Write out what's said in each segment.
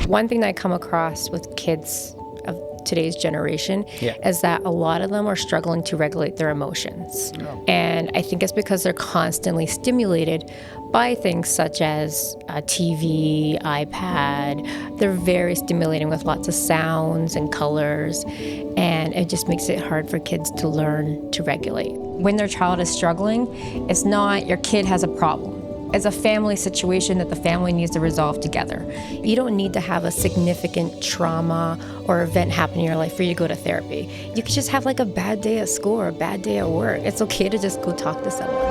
One thing that I come across with kids of today's generation is that a lot of them are struggling to regulate their emotions. And I think it's because they're constantly stimulated by things such as TV, iPad. They're very stimulating with lots of sounds and colors, and it just makes it hard for kids to learn to regulate. When their child is struggling, it's not your kid has a problem. It's a family situation that the family needs to resolve together. You don't need to have a significant trauma or event happen in your life for you to go to therapy. You could just have like a bad day at school or a bad day at work. It's okay to just go talk to someone.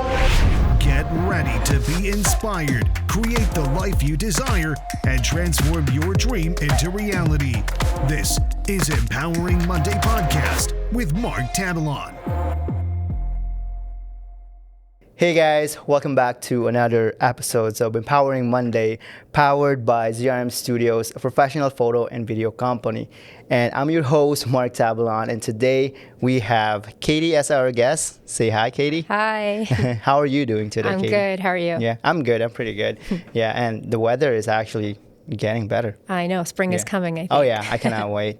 Get ready to be inspired, create the life you desire, and transform your dream into reality. This is Empowering Monday Podcast with Mark Tabalon. Hey guys, welcome back to another episode of Empowering Monday, powered by ZRM Studios, a professional photo and video company. And I'm your host, Mark Tabalon, and today we have Katie as our guest. Say hi, Katie. Hi. How are you doing today, I'm Katie? good. How are you? Yeah, I'm good. I'm pretty good. Yeah, and the weather is actually getting better. I know. Spring is coming, I think. Oh yeah, I cannot wait.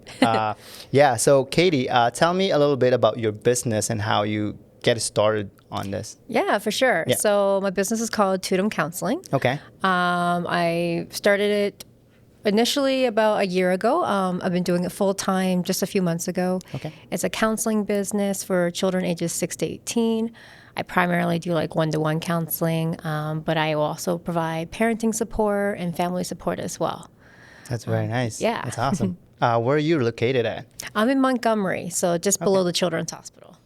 So Katie, tell me a little bit about your business and how you get started on this. Yeah, for sure. Yeah. So my business is called Tompkins Counseling. Okay. I started it initially about a year ago. I've been doing it full time just a few months ago. Okay. It's a counseling business for children ages 6 to 18. I primarily do like one-to-one counseling, but I also provide parenting support and family support as well. That's very nice. Yeah. That's awesome. Where are you located at? I'm in Montgomery, so just below the Children's Hospital.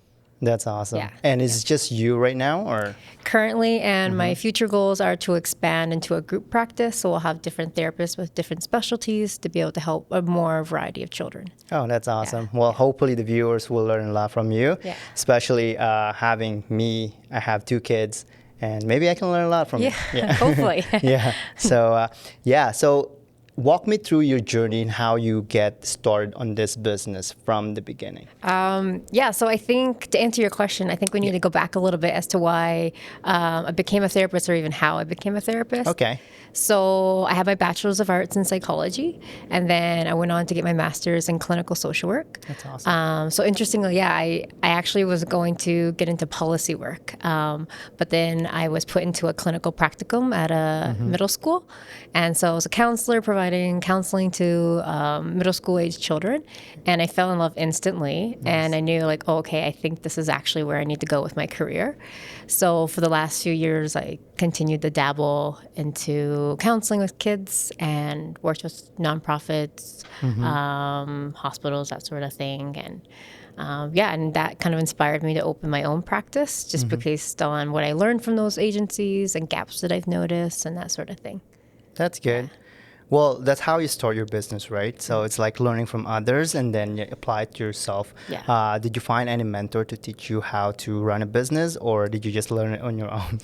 That's awesome. Yeah. And is it just you right now, or? Currently, and my future goals are to expand into a group practice, so we'll have different therapists with different specialties to be able to help a more variety of children. Oh, that's awesome. Well, hopefully the viewers will learn a lot from you, especially having me. I have 2 kids, and maybe I can learn a lot from you. Yeah, hopefully. So walk me through your journey and how you get started on this business from the beginning. So I think to answer your question, I think we need to go back a little bit as to why I became a therapist or even how I became a therapist. Okay. So I had my bachelor's of arts in psychology, and then I went on to get my master's in clinical social work. That's awesome. So interestingly, I actually was going to get into policy work, but then I was put into a clinical practicum at a middle school. And so I was a counselor providing counseling to middle school age children, and I fell in love instantly. Nice. And I knew I think this is actually where I need to go with my career. So for the last few years, I continued to dabble into counseling with kids and worked with nonprofits, hospitals, that sort of thing. And and that kind of inspired me to open my own practice just based on what I learned from those agencies and gaps that I've noticed and that sort of thing. That's good. Well, that's how you start your business, right? So it's like learning from others and then you apply it to yourself. Yeah. Did you find any mentor to teach you how to run a business, or did you just learn it on your own?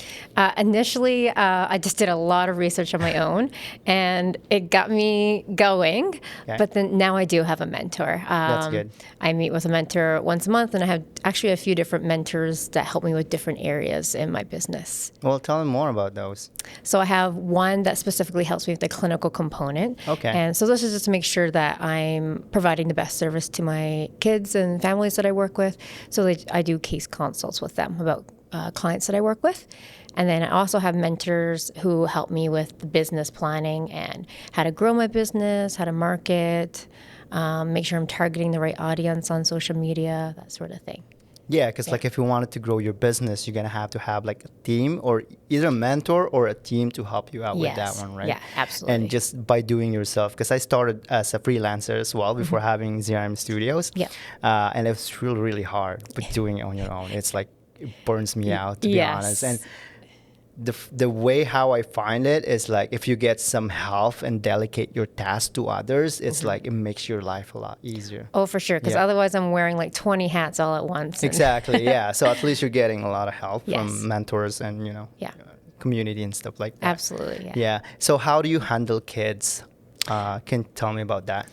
Initially, I just did a lot of research on my own, and it got me going. Okay. But then now I do have a mentor. That's good. I meet with a mentor once a month, and I have actually a few different mentors that help me with different areas in my business. Well, tell me more about those. So I have one that specifically helps me with the clinical component. Okay. And so this is just to make sure that I'm providing the best service to my kids and families that I work with. So I do case consults with them about clients that I work with. And then I also have mentors who help me with the business planning and how to grow my business, how to market, make sure I'm targeting the right audience on social media, that sort of thing. Yeah, because like if you wanted to grow your business, you're gonna have to have like a team or either a mentor or a team to help you out with that one, right? Yeah, absolutely. And just by doing yourself, because I started as a freelancer as well before having ZRM Studios. Yeah. And it was really, really hard, but doing it on your own, it's like it burns me out, to be honest. And the way how I find it is like if you get some help and delegate your tasks to others, it's like it makes your life a lot easier. Oh, for sure, because otherwise I'm wearing like 20 hats all at once. Exactly, yeah. So at least you're getting a lot of help Yes. from mentors and, community and stuff like that. Absolutely, yeah. Yeah. So how do you handle kids? Can you tell me about that?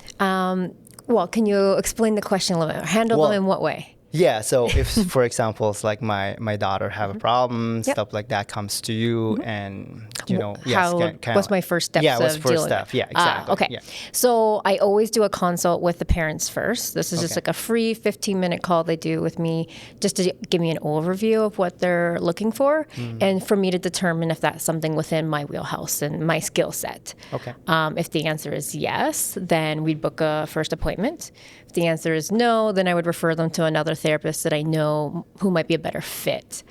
Well, can you explain the question a little bit? Handle them in what way? Yeah, so if, for example, it's like my daughter have a problem, Yep. stuff like that comes to you, and yes, How what's my first steps yeah, what's of first dealing step? with? Yeah, exactly. Okay. Yeah. So I always do a consult with the parents first. This is just Okay. like a free 15-minute call they do with me just to give me an overview of what they're looking for and for me to determine if that's something within my wheelhouse and my skill set. Okay. If the answer is yes, then we'd book a first appointment. If the answer is no, then I would refer them to another therapist that I know who might be a better fit.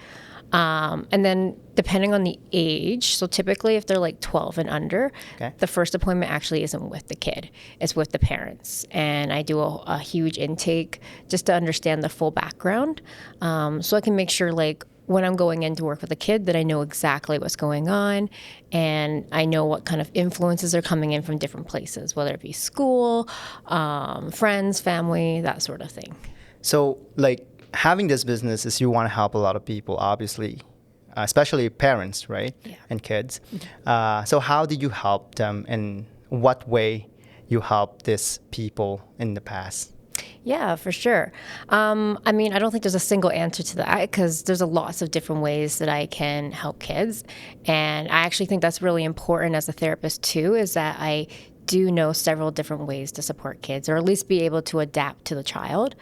And then depending on the age, so typically if they're like 12 and under, Okay. the first appointment actually isn't with the kid, it's with the parents. And I do a huge intake just to understand the full background. So I can make sure like when I'm going in to work with a kid that I know exactly what's going on and I know what kind of influences are coming in from different places, whether it be school, friends, family, that sort of thing. So, like, having this business is you want to help a lot of people, obviously, especially parents, right? Yeah. And kids. So how did you help them, and what way you helped these people in the past? Yeah, for sure. I mean, I don't think there's a single answer to that because there's a lots of different ways that I can help kids. And I actually think that's really important as a therapist too, is that I do know several different ways to support kids or at least be able to adapt to the child.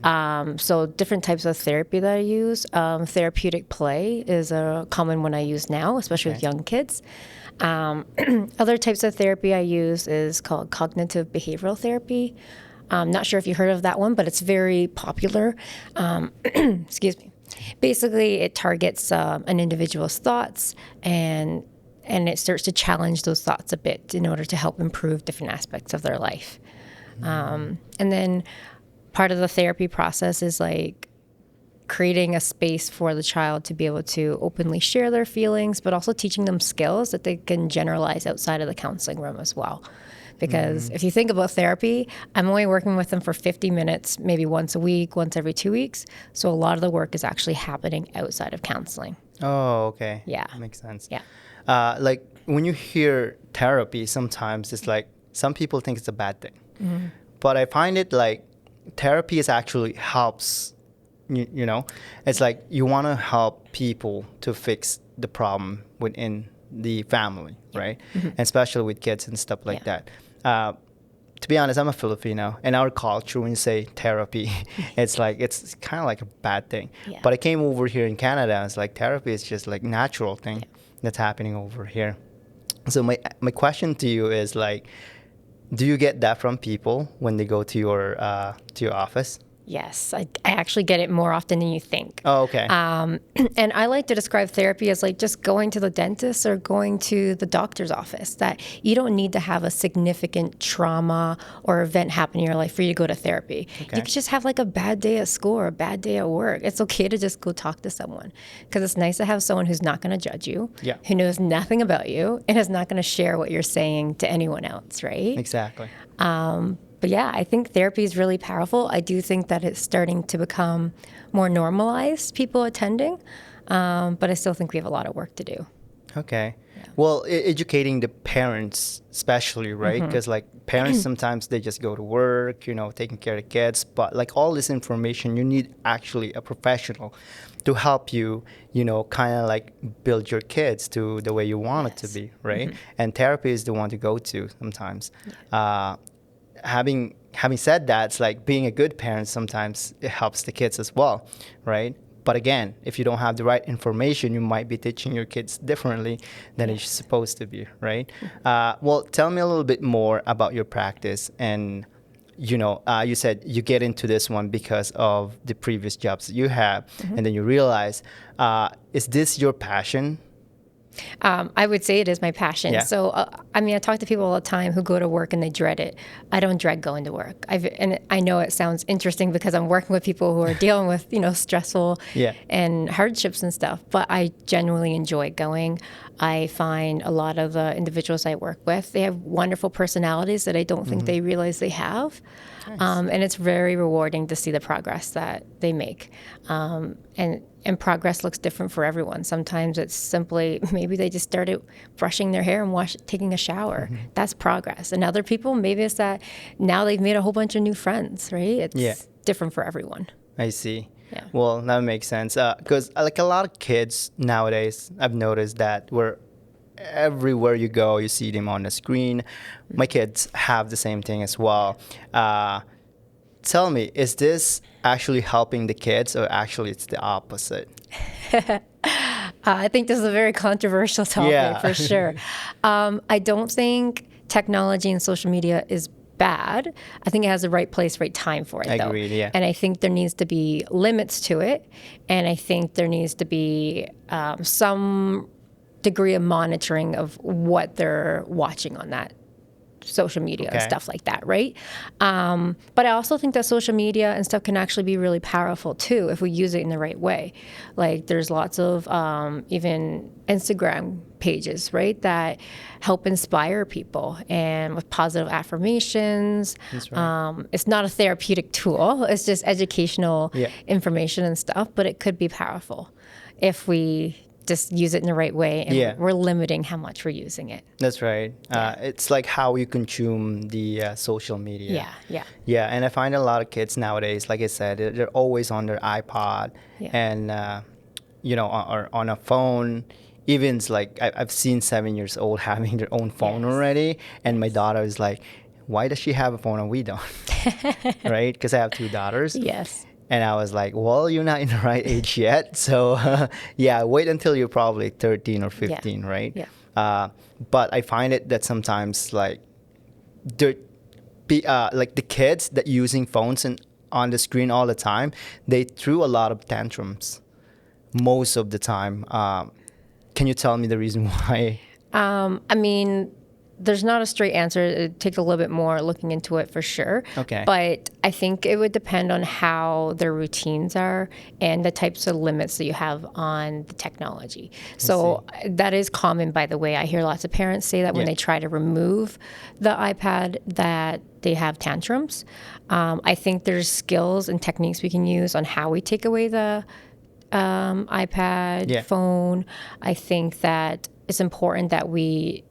So different types of therapy that I use. Therapeutic play is a common one I use now, especially with young kids. Other types of therapy I use is called cognitive behavioral therapy. I'm not sure if you heard of that one, but it's very popular. Excuse me. Basically, it targets an individual's thoughts and it starts to challenge those thoughts a bit in order to help improve different aspects of their life. And then part of the therapy process is like creating a space for the child to be able to openly share their feelings, but also teaching them skills that they can generalize outside of the counseling room as well. Because if you think about therapy, I'm only working with them for 50 minutes, maybe once a week, once every 2 weeks. So a lot of the work is actually happening outside of counseling. Oh, okay. Yeah. Makes sense. Yeah. Like when you hear therapy, sometimes it's like some people think it's a bad thing, but I find it like therapy is actually helps. You know, it's like you want to help people to fix the problem within the family, right? And especially with kids and stuff like that. To be honest, I'm a Filipino. In our culture, when you say therapy, it's kind of like a bad thing. Yeah. But I came over here in Canada, and it's like therapy is just like natural thing that's happening over here. So my question to you is like, do you get that from people when they go to your office? Yes, I actually get it more often than you think. Oh, okay. And I like to describe therapy as like just going to the dentist or going to the doctor's office, that you don't need to have a significant trauma or event happen in your life for you to go to therapy. Okay. You could just have like a bad day at school or a bad day at work. It's okay to just go talk to someone because it's nice to have someone who's not going to judge you, who knows nothing about you, and is not going to share what you're saying to anyone else, right? Exactly. But yeah, I think therapy is really powerful. I do think that it's starting to become more normalized, people attending. But I still think we have a lot of work to do. Okay. Yeah. Well, educating the parents especially, right? Because like parents sometimes they just go to work, taking care of the kids. But like all this information, you need actually a professional to help you, kind of like build your kids to the way you want it to be, right? And therapy is the one to go to sometimes. Having said that, it's like being a good parent sometimes it helps the kids as well, right? But again, if you don't have the right information, you might be teaching your kids differently than it's supposed to be, right? Well, tell me a little bit more about your practice. And, you said you get into this one because of the previous jobs that you have, and then you realize, is this your passion? I would say it is my passion. Yeah. So, I talk to people all the time who go to work and they dread it. I don't dread going to work. And I know it sounds interesting because I'm working with people who are dealing with, stressful and hardships and stuff, but I genuinely enjoy going. I find a lot of the individuals I work with, they have wonderful personalities that I don't think they realize they have. Nice. And it's very rewarding to see the progress that they make. And progress looks different for everyone. Sometimes it's simply maybe they just started brushing their hair and taking a shower. That's progress. And other people, maybe it's that now they've made a whole bunch of new friends, right? It's different for everyone. I see. Yeah. Well, that makes sense. Because like a lot of kids nowadays, I've noticed that everywhere you go, you see them on the screen. My kids have the same thing as well. Tell me, is this actually helping the kids, or actually it's the opposite? I think this is a very controversial topic Yeah. for sure. I don't think technology and social media is bad. I think it has the right place, right time for it, though. Agreed, yeah. And I think there needs to be limits to it. And I think there needs to be some degree of monitoring of what they're watching on that social media and Okay. stuff like that, right? But I also think that social media and stuff can actually be really powerful too if we use it in the right way. Like there's lots of even Instagram pages, right, that help inspire people and with positive affirmations. That's right. It's not a therapeutic tool. It's just educational Yeah. information and stuff, but it could be powerful if we just use it in the right way and Yeah. we're limiting how much we're using it. That's right. It's like how you consume the social media. Yeah, yeah. Yeah, and I find a lot of kids nowadays, like I said, they're always on their iPod Yeah. and, or on a phone. Even it's like I've seen 7 years old having their own phone Yes. already. And my daughter is like, why does she have a phone and we don't? Right? Because I have 2 daughters. Yes. And I was like, well, you're not in the right age yet. So, yeah, wait until you're probably 13 or 15, right? Yeah. But I find it that sometimes, like, like the kids that using phones and on the screen all the time, they threw a lot of tantrums most of the time. Can you tell me the reason why? I mean, there's not a straight answer. It takes a little bit more looking into it for sure. Okay. But I think it would depend on how their routines are and the types of limits that you have on the technology. So that is common, by the way. I hear lots of parents say that when Yeah. they try to remove the iPad that they have tantrums. I think there's skills and techniques we can use on how we take away the iPad, Yeah. phone. I think that it's important that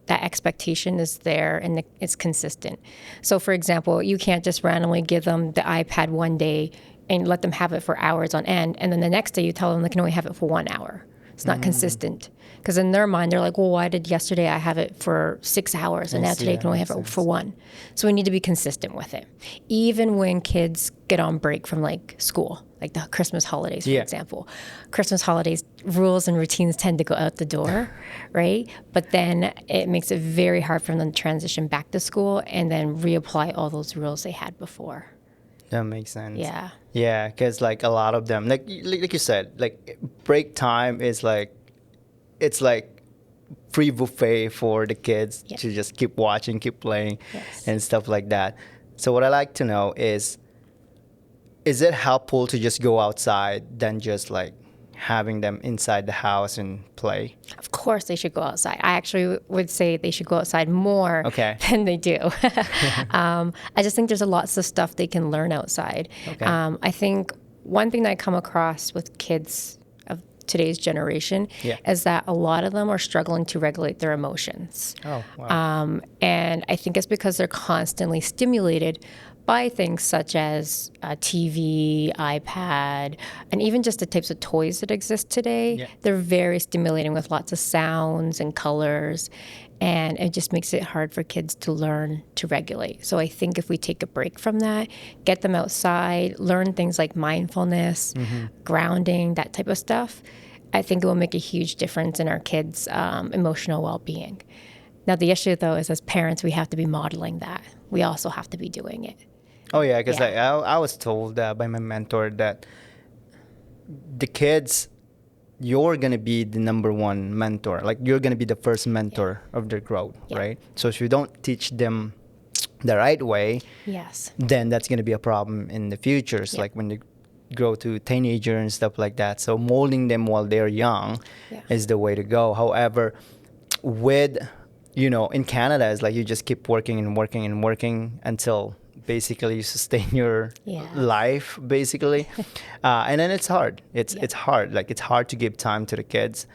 that expectation is there and it's consistent. So, for example, you can't just randomly give them the iPad one day and let them have it for hours on end, and then the next day you tell them they can only have it for 1 hour. It's not consistent. Because in their mind, they're like, well, why did yesterday I have it for 6 hours and now today I can only have it for 1? So we need to be consistent with it. Even when kids get on break from like school, like the Christmas holidays, for example. Christmas holidays, rules and routines tend to go out the door, right? But then it makes it very hard for them to transition back to school and then reapply all those rules they had before. That makes sense. Yeah. Yeah, because like a lot of them, like you said, like break time is like, it's like free buffet for the kids to just keep watching, keep playing, and stuff like that. So what I like to know is it helpful to just go outside than just like having them inside the house and play? Of course they should go outside. I actually would say they should go outside more than they do. I just think there's lots of stuff they can learn outside. Okay. I think one thing that I come across with kids of today's generation is that a lot of them are struggling to regulate their emotions. Oh, wow. And I think it's because they're constantly stimulated by things such as TV, iPad, and even just the types of toys that exist today. Yeah. They're very stimulating with lots of sounds and colors, and it just makes it hard for kids to learn to regulate. So I think if we take a break from that, get them outside, learn things like mindfulness, grounding, that type of stuff, I think it will make a huge difference in our kids' emotional well-being. Now, the issue, though, is as parents, we have to be modeling that. We also have to be doing it. Oh, yeah, because I was told by my mentor that the kids, you're going to be the number one mentor. Like, you're going to be the first mentor of their growth, right? So if you don't teach them the right way, then that's going to be a problem in the future. So like when they grow to teenager and stuff like that. So molding them while they're young is the way to go. However, in Canada, it's like you just keep working and working and working until basically you sustain your life, basically. And then it's hard. It's hard. Like, it's hard to give time to the kids.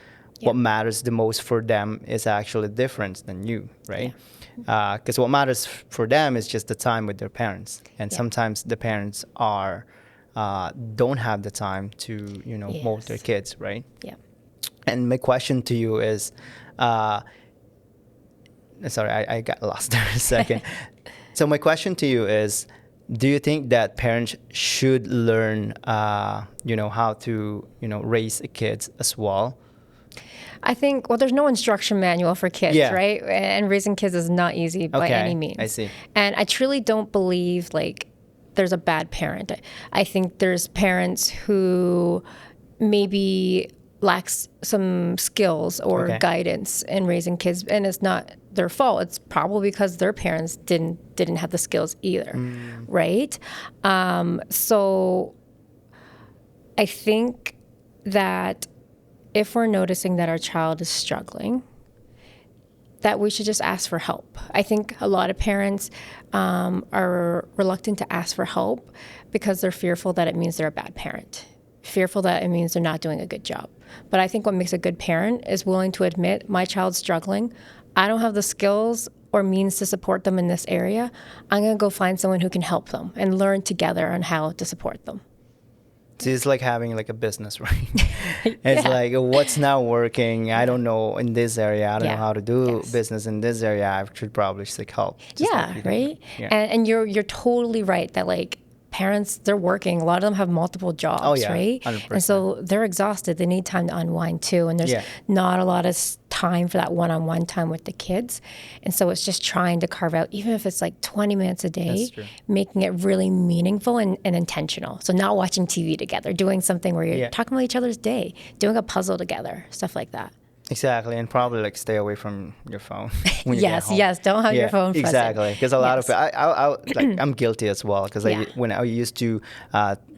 What matters the most for them is actually different than you, right? Because what matters for them is just the time with their parents. And sometimes the parents are don't have the time to, mold their kids, right? Yeah. And my question to you is, sorry, I got lost there a second. So my question to you is, do you think that parents should learn, how to, raise kids as well? I think, well, there's no instruction manual for kids, right? And raising kids is not easy by any means. I see. And I truly don't believe there's a bad parent. I think there's parents who maybe lacks some skills or guidance in raising kids, and it's not their fault. It's probably because their parents didn't have the skills either, right? So I think that if we're noticing that our child is struggling, that we should just ask for help. I think a lot of parents are reluctant to ask for help because they're fearful that it means they're a bad parent, fearful that it means they're not doing a good job. But I think what makes a good parent is willing to admit, my child's struggling. I don't have the skills or means to support them in this area. I'm going to go find someone who can help them and learn together on how to support them. So it's like having like a business, right? It's like, what's not working? I don't know in this area. I don't know how to do business in this area. I should probably seek help. Right? Yeah. And you're totally right that parents, they're working. A lot of them have multiple jobs, right? 100%. And so they're exhausted. They need time to unwind too. And there's not a lot of time for that one-on-one time with the kids. And so it's just trying to carve out, even if it's 20 minutes a day, making it really meaningful and intentional. So not watching TV together, doing something where you're talking about each other's day, doing a puzzle together, stuff like that. Exactly, and probably stay away from your phone when you get home. Yes, don't have your phone present. Exactly, because a lot of I'm guilty as well. Because when I used to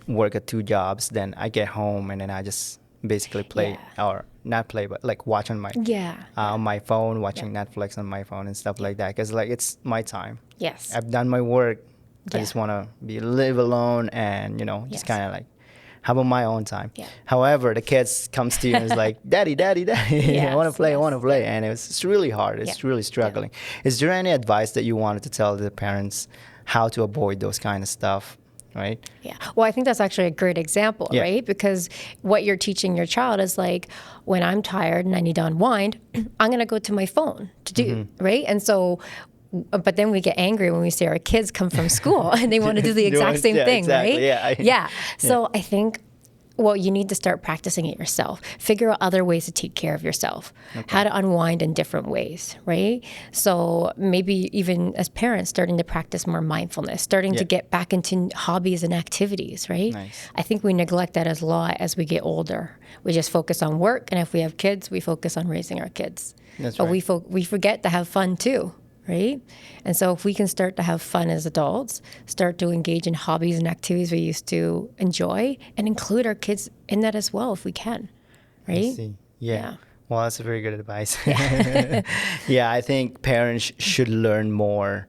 work at 2 jobs, then I get home and then I just basically play or not play, but watch on my on my phone, watching Netflix on my phone and stuff like that. Because it's my time. Yes, I've done my work. I just want to live alone and just kind of have on my own time. However, the kids comes to you and is like, daddy, I want to play. And it's really hard. It's really struggling. Is there any advice that you wanted to tell the parents how to avoid those kind of stuff, right? Yeah. Well, I think that's actually a great example, right? Because what you're teaching your child is when I'm tired and I need to unwind, I'm going to go to my phone to do, right? And so but then we get angry when we see our kids come from school and they want to do the exact same thing, right? So I think, you need to start practicing it yourself. Figure out other ways to take care of yourself, how to unwind in different ways, right? So maybe even as parents, starting to practice more mindfulness, starting to get back into hobbies and activities, right? Nice. I think we neglect that a lot as we get older. We just focus on work, and if we have kids, we focus on raising our kids. That's but right. we forget to have fun too. Right? And so if we can start to have fun as adults, start to engage in hobbies and activities we used to enjoy, and include our kids in that as well if we can, right? I see. Yeah. Well, that's a very good advice. I think parents should learn more,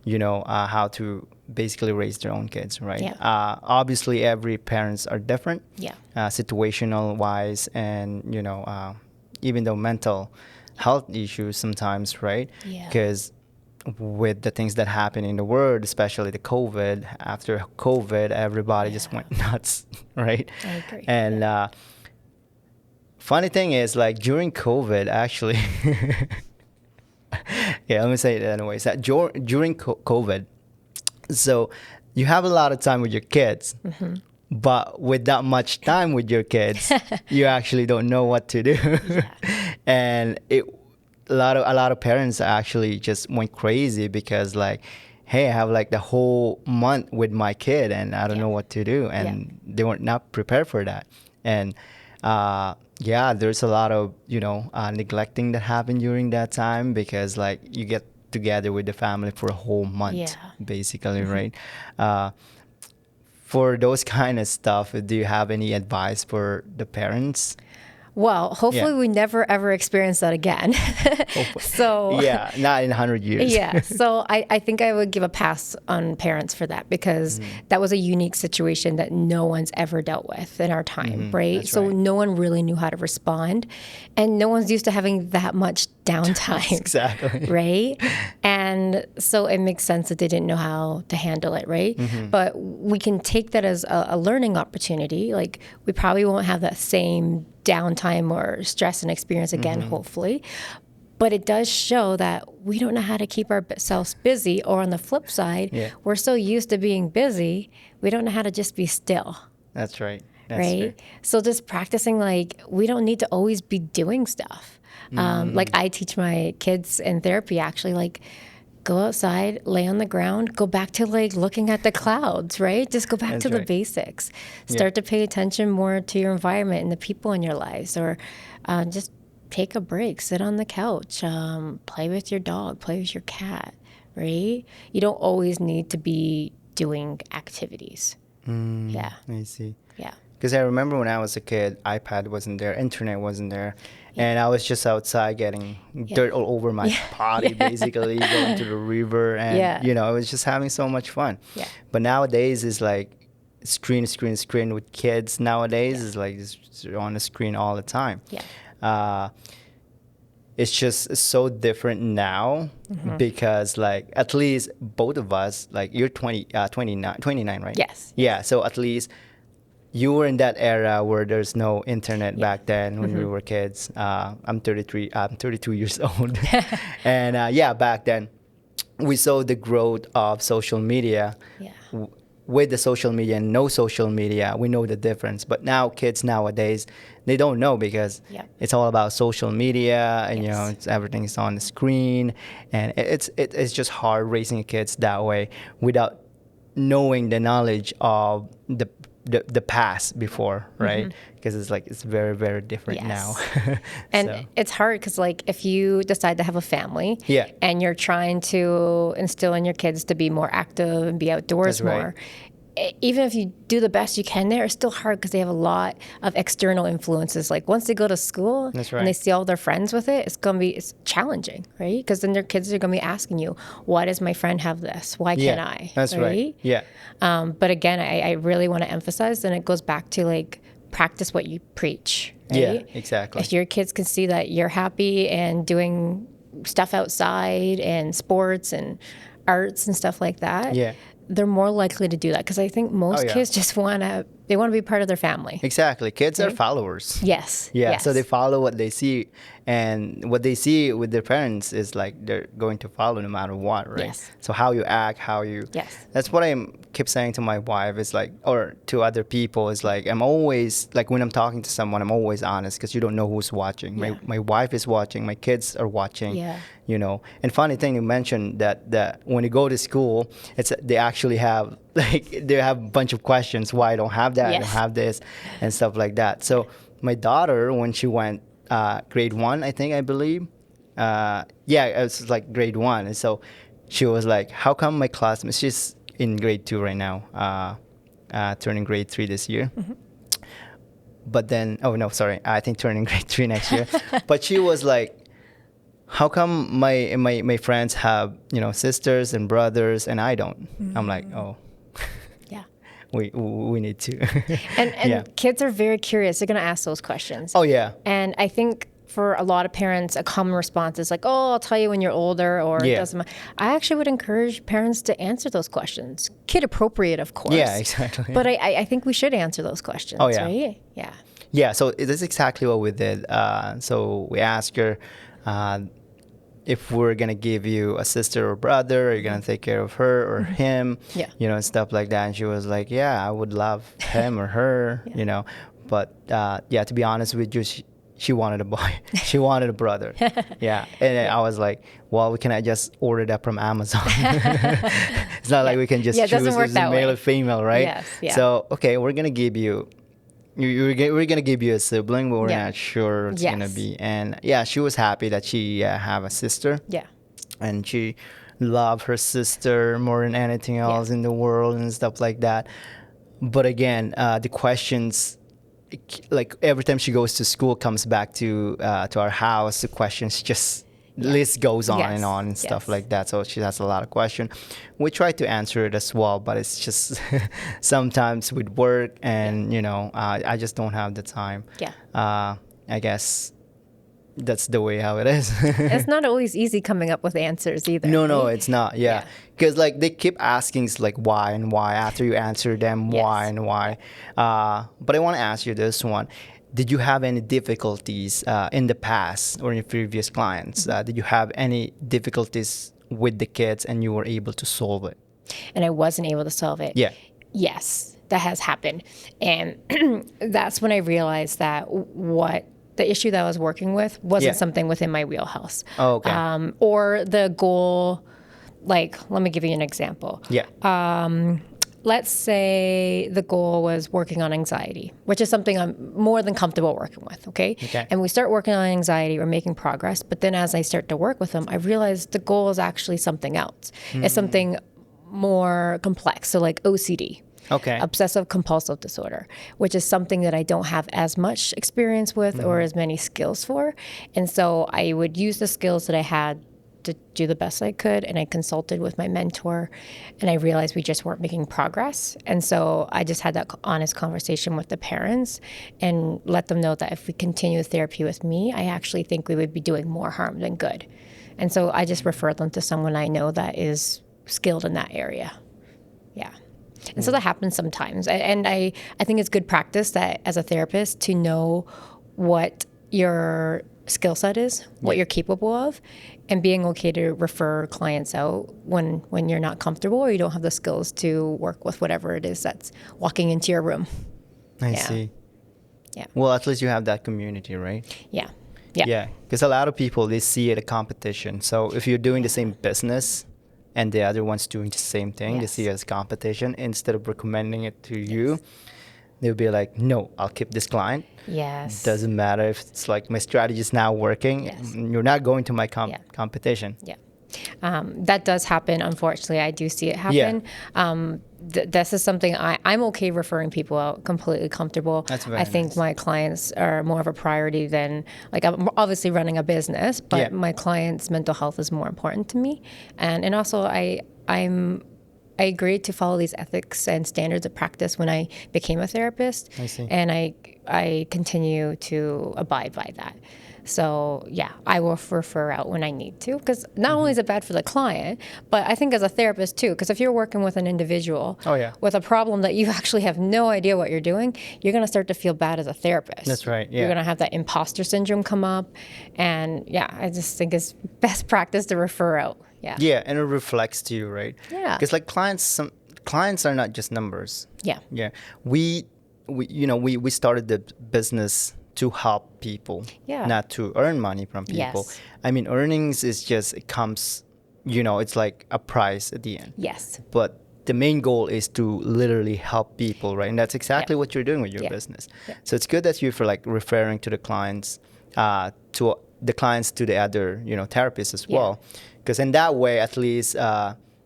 how to basically raise their own kids, right? Obviously, every parents are different, situational wise, and, even though mental health issues sometimes, right? Because with the things that happen in the world, especially the COVID, after COVID, everybody just went nuts, right? I agree. And funny thing is, during COVID, actually, let me say it anyways. That during COVID, so you have a lot of time with your kids, but with that much time with your kids, you actually don't know what to do, and a lot of parents actually just went crazy because hey, I have the whole month with my kid and I don't know what to do, and they were not prepared for that. And there's a lot of neglecting that happened during that time because you get together with the family for a whole month, basically, right? For those kind of stuff, do you have any advice for the parents? Well, hopefully we never ever experience that again. So not in 100 years. So I think I would give a pass on parents for that because that was a unique situation that no one's ever dealt with in our time, right? That's so right. no one really knew how to respond, and no one's used to having that much downtime. Exactly. Right? And so it makes sense that they didn't know how to handle it, right? But we can take that as a learning opportunity. Like, we probably won't have that same downtime or stress and experience again, hopefully. But it does show that we don't know how to keep ourselves busy. Or on the flip side, we're so used to being busy, we don't know how to just be still. That's right. That's Right? true. So just practicing, like, we don't need to always be doing stuff. Like, I teach my kids in therapy, actually, like, go outside, lay on the ground, go back to, like, looking at the clouds, right? Just go back That's to the right. basics. Start to pay attention more to your environment and the people in your lives, or just take a break, sit on the couch, play with your dog, play with your cat, right? You don't always need to be doing activities. Yeah. I see. Yeah. Because I remember when I was a kid, iPad wasn't there, internet wasn't there, and I was just outside getting dirt all over my body, basically going to the river, and you know, I was just having so much fun. Yeah. But nowadays it's like screen, screen, screen with kids. Nowadays is like it's on the screen all the time. Yeah. It's just so different now because, like, at least both of us, like, you're 29, right? Yes. Yeah, so at least you were in that era where there's no internet back then when we were kids. I'm 32 years old. And back then we saw the growth of social media. Yeah. With the social media and no social media, we know the difference. But now kids nowadays, they don't know because it's all about social media, and you know, everything's on the screen, and it's just hard raising kids that way without knowing the knowledge of the past before, right? Because it's very, very different now. And it's hard because, like, if you decide to have a family and you're trying to instill in your kids to be more active and be outdoors more, even if you do the best you can there, it's still hard because they have a lot of external influences. Like, once they go to school and they see all their friends with it, it's challenging, right? Because then their kids are going to be asking you, why does my friend have this? Why can't I? That's right. Yeah. But again, I really want to emphasize, and it goes back to, like, practice what you preach, right? Yeah, exactly. If your kids can see that you're happy and doing stuff outside and sports and arts and stuff like that, they're more likely to do that. Because I think most kids just want to be part of their family. Exactly. Kids are followers. Yes. Yeah. So they follow what they see, and what they see with their parents is like they're going to follow no matter what, right? Yes. So how you act, how you. Yes. That's what I keep saying to my wife is like, or to other people is like, I'm always like, when I'm talking to someone, I'm always honest because you don't know who's watching. My wife is watching, my kids are watching. Yeah. You know, and funny thing you mentioned that when you go to school, they actually have they have a bunch of questions. Why I don't have that? I don't have this, and stuff like that. So my daughter, when she went grade 1, I believe, it was like grade 1, and so she was like, "How come my classmates?" She's in grade 2 right now, turning grade 3 this year. But then, oh no, sorry, I think turning grade 3 next year. But she was like, how come my friends have, you know, sisters and brothers and I don't? I'm like, oh, we need to. And kids are very curious. They're going to ask those questions. Oh yeah. And I think for a lot of parents, a common response is like, oh, I'll tell you when you're older, or it doesn't matter. I actually would encourage parents to answer those questions. Kid appropriate, of course. Yeah, exactly. But I think we should answer those questions, right? Yeah. Yeah, so it is exactly what we did. So we asked her, if we're gonna give you a sister or brother, are you gonna take care of her or him? You know, stuff like that. And she was like, yeah, I would love him or her, you know. But to be honest with you, she wanted a boy. She wanted a brother. Yeah. And I was like, well, we cannot just order that from Amazon. It's not like we can just choose as a male or female, right? Yes. Yeah. So, okay, we're gonna give you we're gonna give you a sibling, but we're not sure what it's gonna be. And she was happy that she have a sister. Yeah. And she loved her sister more than anything else in the world and stuff like that. But again, the questions, like every time she goes to school, comes back to our house, the questions just list goes on and on and stuff like that. So she has a lot of questions. We try to answer it as well, but it's just sometimes with work and you know, I just don't have the time. I guess that's the way how it is. It's not always easy coming up with answers either. No, right? it's not. Yeah, because like they keep asking like why and why after you answer them why and why. But I want to ask you this one: did you have any difficulties in the past or in your previous clients? Did you have any difficulties with the kids and you were able to solve it? And I wasn't able to solve it. Yeah. Yes, that has happened. And that's when I realized that what the issue that I was working with wasn't something within my wheelhouse. Oh, okay. Or the goal, like, let me give you an example. Yeah. Let's say the goal was working on anxiety, which is something I'm more than comfortable working with, okay? And we start working on anxiety, we're making progress, but then as I start to work with them, I realize the goal is actually something else. It's something more complex, so like OCD. Okay. Obsessive compulsive disorder, which is something that I don't have as much experience with or as many skills for. And so I would use the skills that I had to do the best I could. And I consulted with my mentor and I realized we just weren't making progress. And so I just had that honest conversation with the parents and let them know that if we continue therapy with me, I actually think we would be doing more harm than good. And so I just referred them to someone I know that is skilled in that area. Yeah. And so that happens sometimes. And I think it's good practice that as a therapist to know what your skill set is, what you're capable of, and being okay to refer clients out when you're not comfortable or you don't have the skills to work with whatever it is that's walking into your room. I see. Yeah. Well, at least you have that community, right? Yeah. Yeah. Because a lot of people, they see it a competition. So if you're doing the same business, and the other one's doing the same thing, they see it as competition. Instead of recommending it to you, they'll be like, no, I'll keep this client. Yes. Doesn't matter if it's like my strategy is now working. You're not going to my competition. Yeah. That does happen. Unfortunately, I do see it happen. This is something I'm okay referring people out, completely comfortable. That's very I think nice. my clients are more of a priority than, like, I'm obviously running a business, but my clients' mental health is more important to me. And also I agreed to follow these ethics and standards of practice when I became a therapist. I see. And I continue to abide by that. So yeah, I will refer out when I need to, because not only is it bad for the client, but I think as a therapist too, because if you're working with an individual with a problem that you actually have no idea what you're doing, you're going to start to feel bad as a therapist. That's right. Yeah. You're going to have that imposter syndrome come up. And yeah, I just think it's best practice to refer out. Yeah. Yeah, and it reflects to you, right? Yeah. Because like clients are not just numbers. Yeah. Yeah. We started the business to help people, not to earn money from people. Yes. I mean, earnings is just, it comes, it's like a price at the end. Yes. But the main goal is to literally help people, right? And that's exactly what you're doing with your business. Yeah. So it's good that you're referring to the clients, to the other, therapists as well. Because in that way, at least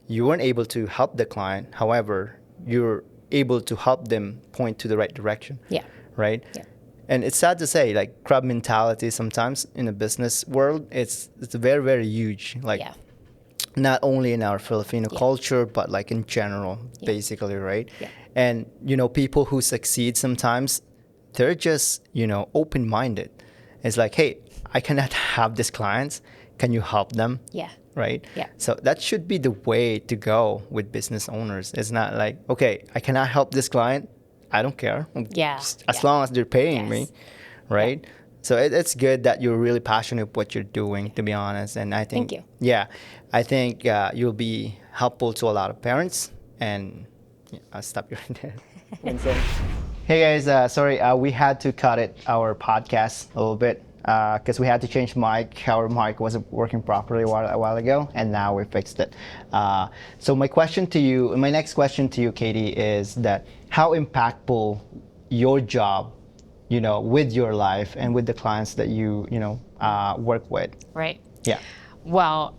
you weren't able to help the client. However, you're able to help them point to the right direction. Yeah. Right? Yeah. And it's sad to say, like, crab mentality sometimes in the business world, it's very, very huge. Like, not only in our Filipino culture, but like in general, basically, right? Yeah. And, people who succeed sometimes, they're just, open-minded. It's like, hey, I cannot have these clients. Can you help them? Yeah. Right? Yeah. So that should be the way to go with business owners. It's not like, okay, I cannot help this client. I don't care. Yeah. As long as they're paying me, right? Yeah. So it's good that you're really passionate with what you're doing, to be honest. And I think, thank you. Yeah, I think you'll be helpful to a lot of parents. And I'll stop you right there. Hey guys, sorry, we had to cut our podcast a little bit because we had to change mic. Our mic wasn't working properly a while ago, and now we fixed it. So my next question to you, Katie, is that how impactful your job, with your life and with the clients that you work with. Right. Yeah. Well,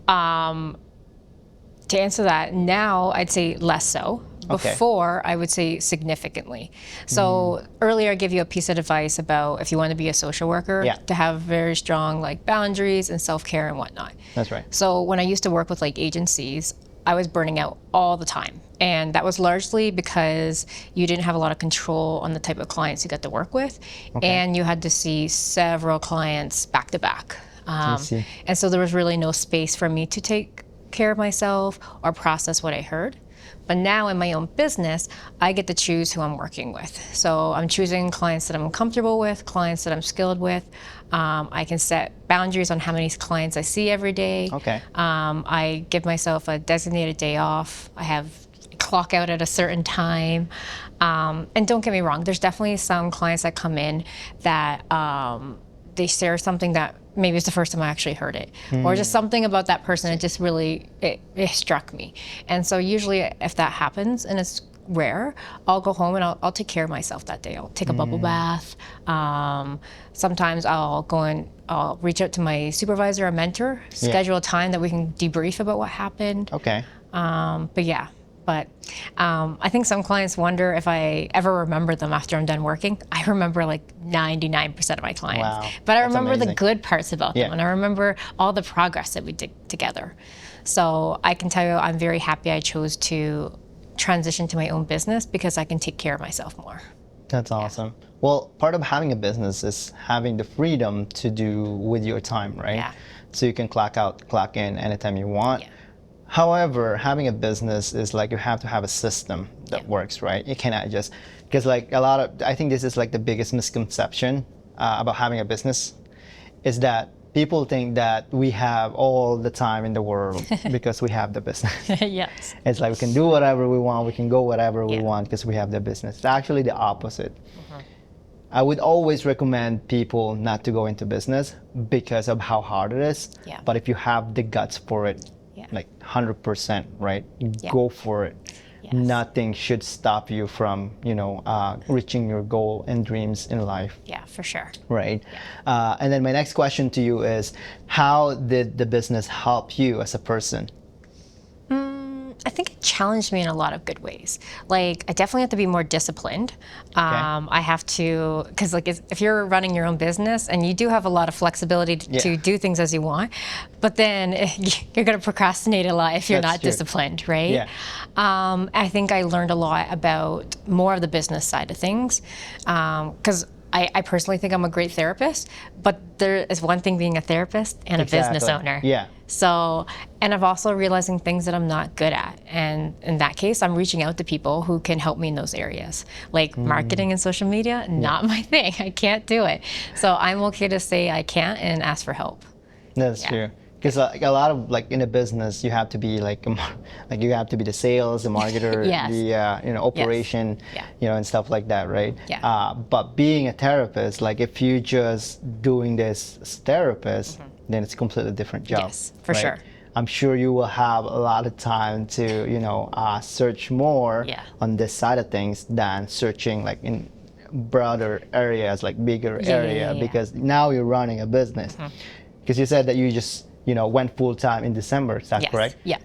to answer that, now I'd say less so. Before, I would say significantly. So earlier I gave you a piece of advice about if you want to be a social worker, to have very strong boundaries and self-care and whatnot. That's right. So when I used to work with agencies, I was burning out all the time. And that was largely because you didn't have a lot of control on the type of clients you got to work with. Okay. And you had to see several clients back to back. And so there was really no space for me to take care of myself or process what I heard. But now in my own business, I get to choose who I'm working with. So I'm choosing clients that I'm comfortable with, clients that I'm skilled with. I can set boundaries on how many clients I see every day. Okay. I give myself a designated day off. I have clock out at a certain time. And don't get me wrong, there's definitely some clients that come in that they share something that maybe it's the first time I actually heard it, or just something about that person. It just really, it struck me. And so usually if that happens, and it's rare, I'll go home and I'll take care of myself that day. I'll take a bubble bath. Sometimes I'll go and I'll reach out to my supervisor or mentor, schedule a time that we can debrief about what happened. Okay. But I think some clients wonder if I ever remember them after I'm done working. I remember like 99% of my clients. Wow. But I remember amazing. The good parts about them, and I remember all the progress that we did together. So I can tell you I'm very happy I chose to transition to my own business because I can take care of myself more. That's awesome. Well, part of having a business is having the freedom to do with your time, right? Yeah. So you can clock out, clock in anytime you want. Yeah. However, having a business is like you have to have a system that works, right? You cannot just, because like I think this is like the biggest misconception about having a business is that people think that we have all the time in the world because we have the business. Yes. It's like we can do whatever we want, we can go whatever we want because we have the business. It's actually the opposite. I would always recommend people not to go into business because of how hard it is. Yeah. But if you have the guts for it, like 100%, right? Go for it. Yes. Nothing should stop you from, reaching your goal and dreams in life. Yeah, for sure. Right. Yeah. And then my next question to you is, how did the business help you as a person? I think it challenged me in a lot of good ways. Like, I definitely have to be more disciplined. I have to, because like if you're running your own business and you do have a lot of flexibility to do things as you want, but then you're going to procrastinate a lot if you're not disciplined, right? Yeah. I think I learned a lot about more of the business side of things, because I personally think I'm a great therapist, but there is one thing being a therapist and a business owner. Yeah. So, and I've also realizing things that I'm not good at. And in that case, I'm reaching out to people who can help me in those areas. Like marketing and social media, not my thing. I can't do it. So I'm okay to say I can't and ask for help. That's true. Because like a lot of like in a business, you have to be like you have to be the sales, the marketer, the operation, and stuff like that, right? Yeah. But being a therapist, like if you're just doing this as a therapist, then it's a completely different job. Yes, for sure. I'm sure you will have a lot of time to search more on this side of things than searching like in broader areas, like bigger area, because now you're running a business. Because you said that you just went full-time in December, is that correct? Yeah.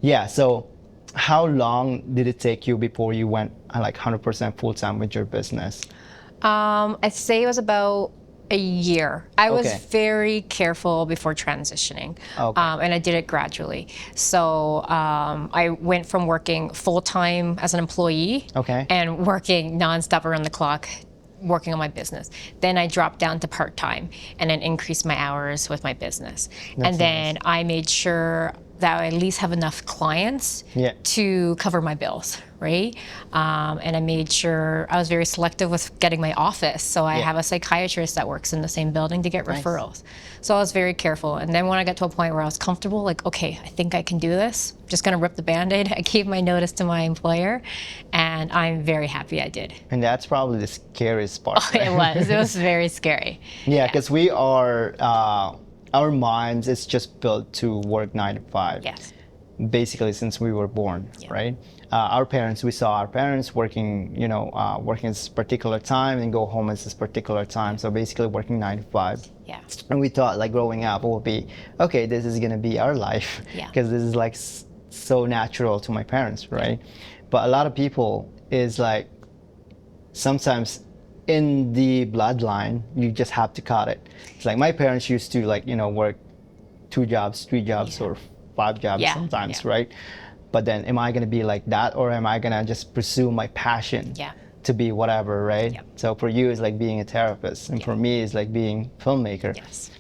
Yeah, so how long did it take you before you went like 100% full-time with your business? I'd say it was about a year. I was very careful before transitioning, and I did it gradually. So I went from working full-time as an employee and working nonstop around the clock, working on my business. Then I dropped down to part-time and then increased my hours with my business. And then I made sure that I at least have enough clients to cover my bills, right? And I made sure I was very selective with getting my office. So I have a psychiatrist that works in the same building to get referrals. So I was very careful. And then when I got to a point where I was comfortable, like, okay, I think I can do this, I'm just gonna rip the Band-Aid. I gave my notice to my employer, and I'm very happy I did. And that's probably the scariest part. Right? It was very scary. Yeah, because we are, our minds is just built to work 9 to 5. Yes. Basically, since we were born, right? We saw our parents working, working this particular time and go home at this particular time. So basically working 9 to 5. Yeah. And we thought like growing up, it would be, okay, this is going to be our life. Yeah. Because this is like so natural to my parents, right? Yeah. But a lot of people is like, sometimes in the bloodline, you just have to cut it. It's like my parents used to like, work 2 jobs, 3 jobs, or 5 jobs sometimes, right? but then am I going to be like that, or am I going to just pursue my passion to be whatever, right? So for you, it's like being a therapist, and for me, it's like being a filmmaker. Yes.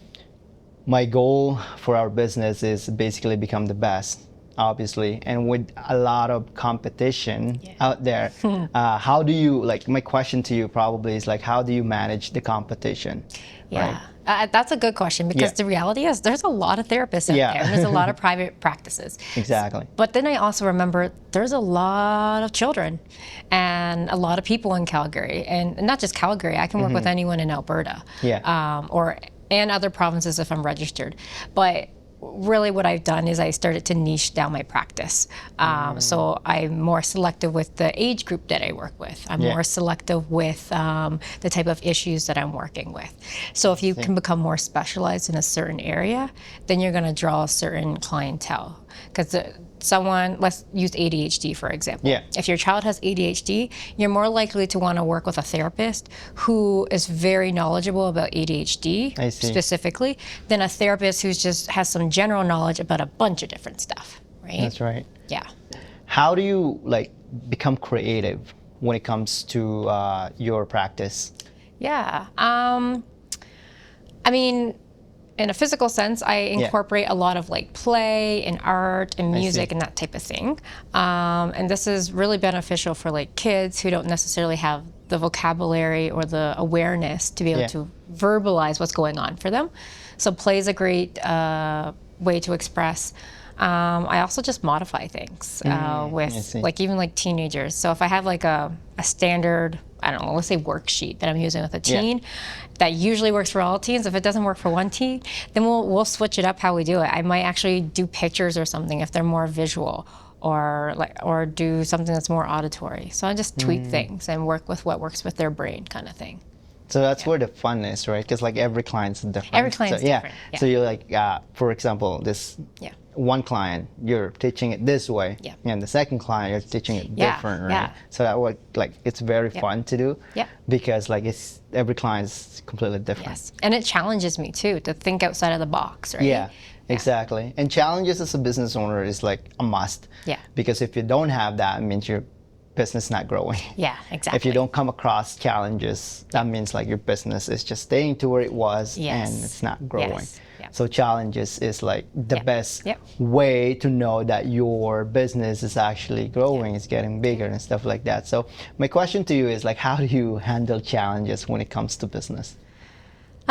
My goal for our business is basically become the best, obviously, and with a lot of competition out there. How do you, like, my question to you probably is like, how do you manage the competition? Yeah. Right? That's a good question, because the reality is there's a lot of therapists out there, and there's a lot of private practices. Exactly. But then I also remember there's a lot of children and a lot of people in Calgary, and not just Calgary. I can work with anyone in Alberta, and other provinces if I'm registered. But really what I've done is I started to niche down my practice. So I'm more selective with the age group that I work with. I'm more selective with the type of issues that I'm working with. So if you can become more specialized in a certain area, then you're going to draw a certain clientele. Because let's use ADHD for example. If your child has ADHD, you're more likely to want to work with a therapist who is very knowledgeable about ADHD specifically than a therapist who just has some general knowledge about a bunch of different stuff, right? That's right. Yeah. How do you like become creative when it comes to your practice? Yeah. I mean, in a physical sense, I incorporate a lot of like play and art and music and that type of thing. And this is really beneficial for like kids who don't necessarily have the vocabulary or the awareness to be able to verbalize what's going on for them. So play is a great way to express. I also just modify things with like even like teenagers. So if I have like a standard, I don't know, let's say worksheet that I'm using with a teen, that usually works for all teens. If it doesn't work for one teen, then we'll switch it up how we do it. I might actually do pictures or something if they're more visual, or do something that's more auditory. So I just tweak things and work with what works with their brain, kind of thing. So that's where the fun is, right? Because like every client's different. Every client's different. So you're like, for example, this one client, you're teaching it this way, and the second client, you're teaching it different, right? So that would like it's very fun to do, because like it's every client is completely different. Yes, and it challenges me too to think outside of the box, right? Yeah. Exactly. And challenges as a business owner is like a must. Yeah. Because if you don't have that, it means your business not growing. Yeah, exactly. If you don't come across challenges, that means like your business is just staying to where it was and it's not growing. So challenges is like the best way to know that your business is actually growing, it's getting bigger and stuff like that. So my question to you is like, how do you handle challenges when it comes to business?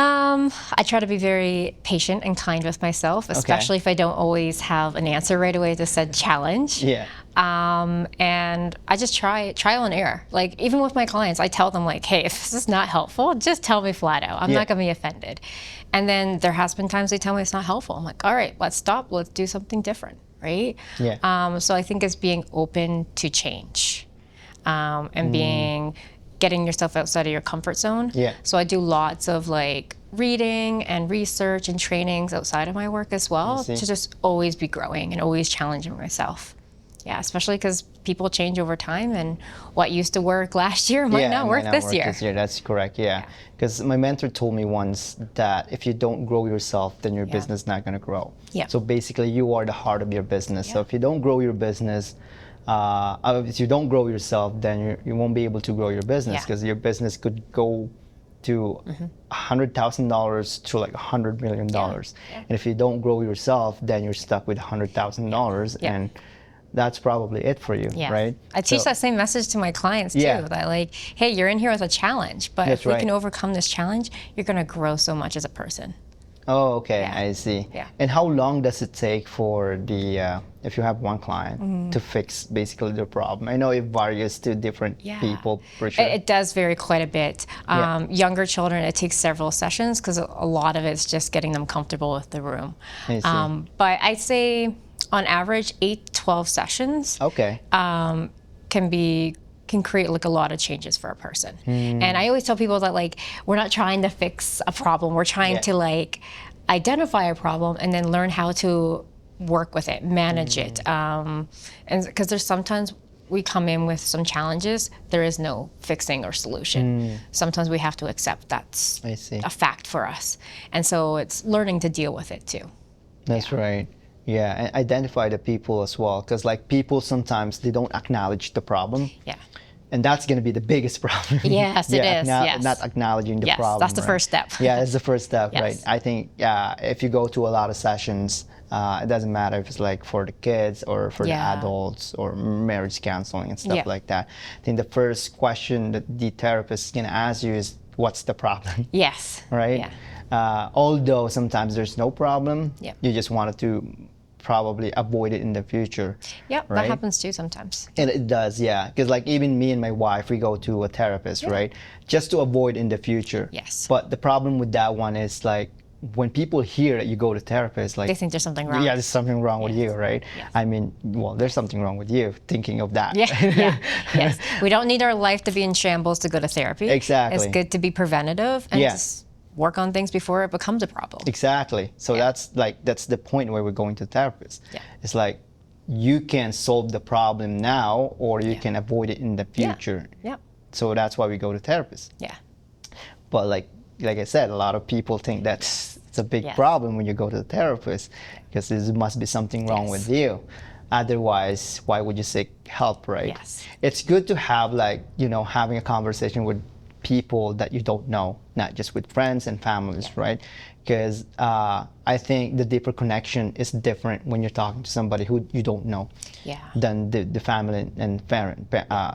I try to be very patient and kind with myself, especially if I don't always have an answer right away to said challenge. And I just trial and error. Like even with my clients, I tell them like, hey, if this is not helpful, just tell me flat out. I'm not gonna be offended. And then there has been times they tell me it's not helpful. I'm like, all right, let's stop. Let's do something different, right? So I think it's being open to change, and getting yourself outside of your comfort zone. So I do lots of like reading and research and trainings outside of my work as well to just always be growing and always challenging myself. Yeah, especially because people change over time, and what used to work last year might not work this year. That's correct, because my mentor told me once that if you don't grow yourself, then your business is not going to grow. So basically you are the heart of your business. So if you don't grow your business, if you don't grow yourself, then you won't be able to grow your business, because your business could go to $100,000 to like $100 million. And if you don't grow yourself, then you're stuck with $100,000, and that's probably it for you, right? I teach that same message to my clients too, that like, hey, you're in here with a challenge, but if we can overcome this challenge, you're gonna grow so much as a person. Oh, okay, I see. And how long does it take for the, if you have one client, to fix basically the problem? I know it varies to different people, for sure. It does vary quite a bit. Younger children, it takes several sessions because a lot of it's just getting them comfortable with the room. I see. But I'd say on average, 8 to 12 sessions can create like a lot of changes for a person. And I always tell people that like, we're not trying to fix a problem. We're trying to like identify a problem and then learn how to work with it, manage it. And because there's sometimes we come in with some challenges, there is no fixing or solution. Sometimes we have to accept that's a fact for us. And so it's learning to deal with it too. That's right. Yeah, and identify the people as well, because like people sometimes they don't acknowledge the problem. Yeah. And that's going to be the biggest problem. Yes, it is. Yes. Not acknowledging the Yes, problem. that's the right? first step. Yeah, that's the first step, Yes. right? I think if you go to a lot of sessions, it doesn't matter if it's like for the kids or for the adults or marriage counseling and stuff like that. I think the first question that the therapist is going to ask you is, what's the problem? Yes. Right? Yeah. Although sometimes there's no problem, Yeah. you just wanted to probably avoid it in the future. Yep, right? that happens too sometimes. And it does, yeah. Because like even me and my wife, we go to a therapist, right? Just to avoid in the future. Yes. But the problem with that one is like when people hear that you go to therapist, like They think there's something wrong. yeah, there's something wrong with you, right? Yes. I mean, well, there's something wrong with you thinking of that. Yes. We don't need our life to be in shambles to go to therapy. Exactly. It's good to be preventative and just work on things before it becomes a problem. Exactly. So that's the point where we're going to therapist. Yeah. It's like you can solve the problem now, or you can avoid it in the future. Yeah. So that's why we go to therapists. Yeah. But like I said, a lot of people think it's a big problem when you go to the therapist, because there must be something wrong with you. Otherwise, why would you seek help, right? Yes. It's good to have having a conversation with people that you don't know, not just with friends and families, right? Because I think the deeper connection is different when you're talking to somebody who you don't know than the family and